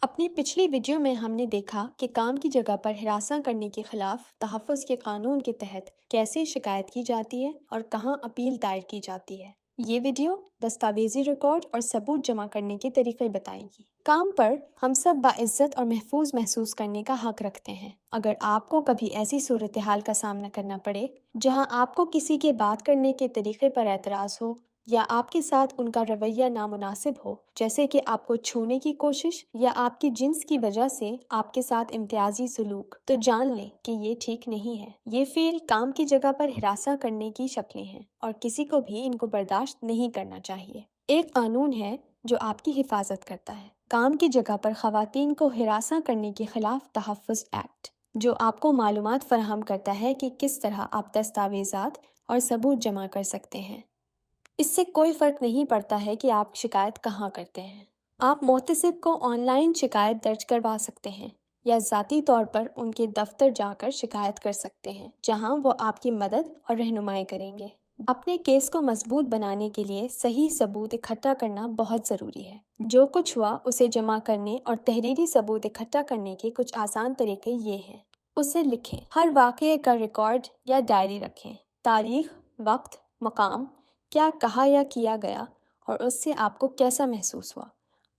اپنی پچھلی ویڈیو میں ہم نے دیکھا کہ کام کی جگہ پر ہراساں کرنے کے خلاف تحفظ کے قانون کے تحت کیسے شکایت کی جاتی ہے اور کہاں اپیل دائر کی جاتی ہے۔ یہ ویڈیو دستاویزی ریکارڈ اور ثبوت جمع کرنے کے طریقے بتائے گی۔ کام پر ہم سب باعزت اور محفوظ محسوس کرنے کا حق رکھتے ہیں۔ اگر آپ کو کبھی ایسی صورتحال کا سامنا کرنا پڑے جہاں آپ کو کسی کے بات کرنے کے طریقے پر اعتراض ہو یا آپ کے ساتھ ان کا رویہ نامناسب ہو، جیسے کہ آپ کو چھونے کی کوشش یا آپ کی جنس کی وجہ سے آپ کے ساتھ امتیازی سلوک، تو جان لیں کہ یہ ٹھیک نہیں ہے۔ یہ فعل کام کی جگہ پر ہراساں کرنے کی شکلیں ہیں اور کسی کو بھی ان کو برداشت نہیں کرنا چاہیے۔ ایک قانون ہے جو آپ کی حفاظت کرتا ہے، کام کی جگہ پر خواتین کو ہراساں کرنے کے خلاف تحفظ ایکٹ، جو آپ کو معلومات فراہم کرتا ہے کہ کس طرح آپ دستاویزات اور ثبوت جمع کر سکتے ہیں۔ اس سے کوئی فرق نہیں پڑتا ہے کہ آپ شکایت کہاں کرتے ہیں۔ آپ محتسب کو آن لائن شکایت درج کروا سکتے ہیں یا ذاتی طور پر ان کے دفتر جا کر شکایت کر سکتے ہیں، جہاں وہ آپ کی مدد اور رہنمائی کریں گے۔ اپنے کیس کو مضبوط بنانے کے لیے صحیح ثبوت اکٹھا کرنا بہت ضروری ہے۔ جو کچھ ہوا اسے جمع کرنے اور تحریری ثبوت اکٹھا کرنے کے کچھ آسان طریقے یہ ہیں۔ اسے لکھیں۔ ہر واقعے کا ریکارڈ یا ڈائری رکھیں۔ تاریخ، وقت، مقام، کیا کہا یا کیا گیا اور اس سے آپ کو کیسا محسوس ہوا۔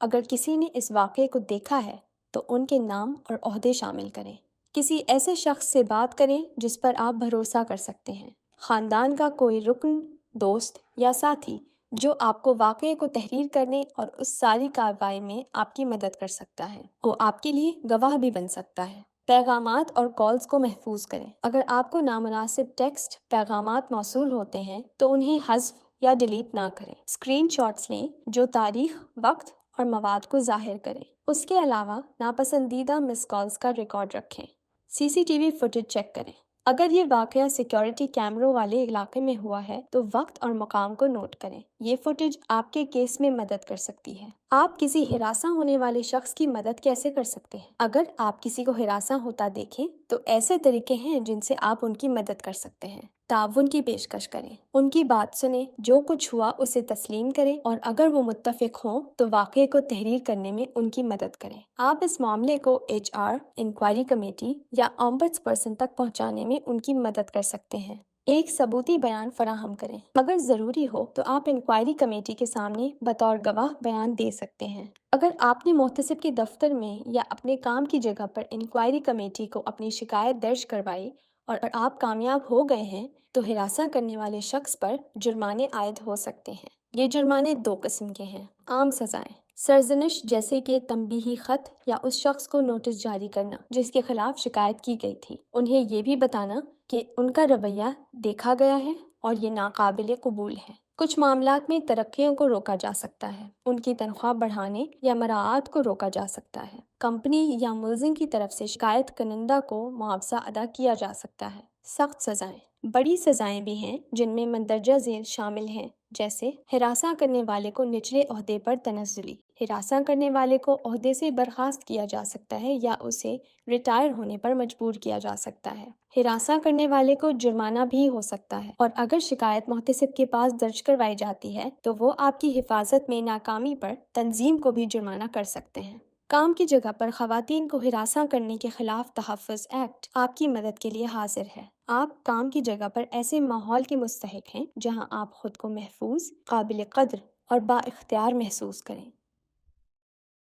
اگر کسی نے اس واقعے کو دیکھا ہے تو ان کے نام اور عہدے شامل کریں۔ کسی ایسے شخص سے بات کریں جس پر آپ بھروسہ کر سکتے ہیں، خاندان کا کوئی رکن، دوست یا ساتھی جو آپ کو واقعے کو تحریر کرنے اور اس ساری کارروائی میں آپ کی مدد کر سکتا ہے۔ وہ آپ کے لیے گواہ بھی بن سکتا ہے۔ پیغامات اور کالز کو محفوظ کریں۔ اگر آپ کو نامناسب ٹیکسٹ پیغامات موصول ہوتے ہیں تو انہیں حذف یا ڈیلیٹ نہ کریں۔ اسکرین شاٹس لیں جو تاریخ، وقت اور مواد کو ظاہر کریں۔ اس کے علاوہ ناپسندیدہ مس کالز کا ریکارڈ رکھیں۔ C C T V footage check کریں۔ اگر یہ واقعہ سیکیورٹی کیمروں والے علاقے میں ہوا ہے تو وقت اور مقام کو نوٹ کریں۔ یہ فوٹیج آپ کے کیس میں مدد کر سکتی ہے۔ آپ کسی ہراساں ہونے والے شخص کی مدد کیسے کر سکتے ہیں؟ اگر آپ کسی کو ہراساں ہوتا دیکھیں تو ایسے طریقے ہیں جن سے آپ ان کی مدد کر سکتے ہیں۔ تعاون کی پیشکش کریں۔ ان کی بات سنیں، جو کچھ ہوا اسے تسلیم کریں اور اگر وہ متفق ہوں تو واقعے کو تحریر کرنے میں ان کی مدد کریں۔ آپ اس معاملے کو ایچ آر، انکوائری کمیٹی یا آمبڈس پرسن تک پہنچانے میں ان کی مدد کر سکتے ہیں۔ ایک ثبوتی بیان فراہم کریں۔ اگر ضروری ہو تو آپ انکوائری کمیٹی کے سامنے بطور گواہ بیان دے سکتے ہیں۔ اگر آپ نے محتسب کے دفتر میں یا اپنے کام کی جگہ پر انکوائری کمیٹی کو اپنی شکایت درج کروائی اور آپ کامیاب ہو گئے ہیں تو ہراساں کرنے والے شخص پر جرمانے عائد ہو سکتے ہیں۔ یہ جرمانے دو قسم کے ہیں۔ عام سزائیں: سرزنش جیسے کہ تنبیہی خط یا اس شخص کو نوٹس جاری کرنا جس کے خلاف شکایت کی گئی تھی، انہیں یہ بھی بتانا کہ ان کا رویہ دیکھا گیا ہے اور یہ ناقابل قبول ہے۔ کچھ معاملات میں ترقیوں کو روکا جا سکتا ہے، ان کی تنخواہ بڑھانے یا مراعات کو روکا جا سکتا ہے۔ کمپنی یا ملزم کی طرف سے شکایت کنندہ کو معاوضہ ادا کیا جا سکتا ہے۔ سخت سزائیں: بڑی سزائیں بھی ہیں جن میں مندرجہ ذیل شامل ہیں، جیسے ہراساں کرنے والے کو نچلے عہدے پر تنزلی۔ ہراساں کرنے والے کو عہدے سے برخاست کیا جا سکتا ہے یا اسے ریٹائر ہونے پر مجبور کیا جا سکتا ہے۔ ہراساں کرنے والے کو جرمانہ بھی ہو سکتا ہے، اور اگر شکایت محتسب کے پاس درج کروائی جاتی ہے تو وہ آپ کی حفاظت میں ناکامی پر تنظیم کو بھی جرمانہ کر سکتے ہیں۔ کام کی جگہ پر خواتین کو ہراساں کرنے کے خلاف تحفظ ایکٹ آپ کی مدد کے لیے حاضر ہے۔ آپ کام کی جگہ پر ایسے ماحول کے مستحق ہیں جہاں آپ خود کو محفوظ، قابل قدر اور با اختیار محسوس کریں۔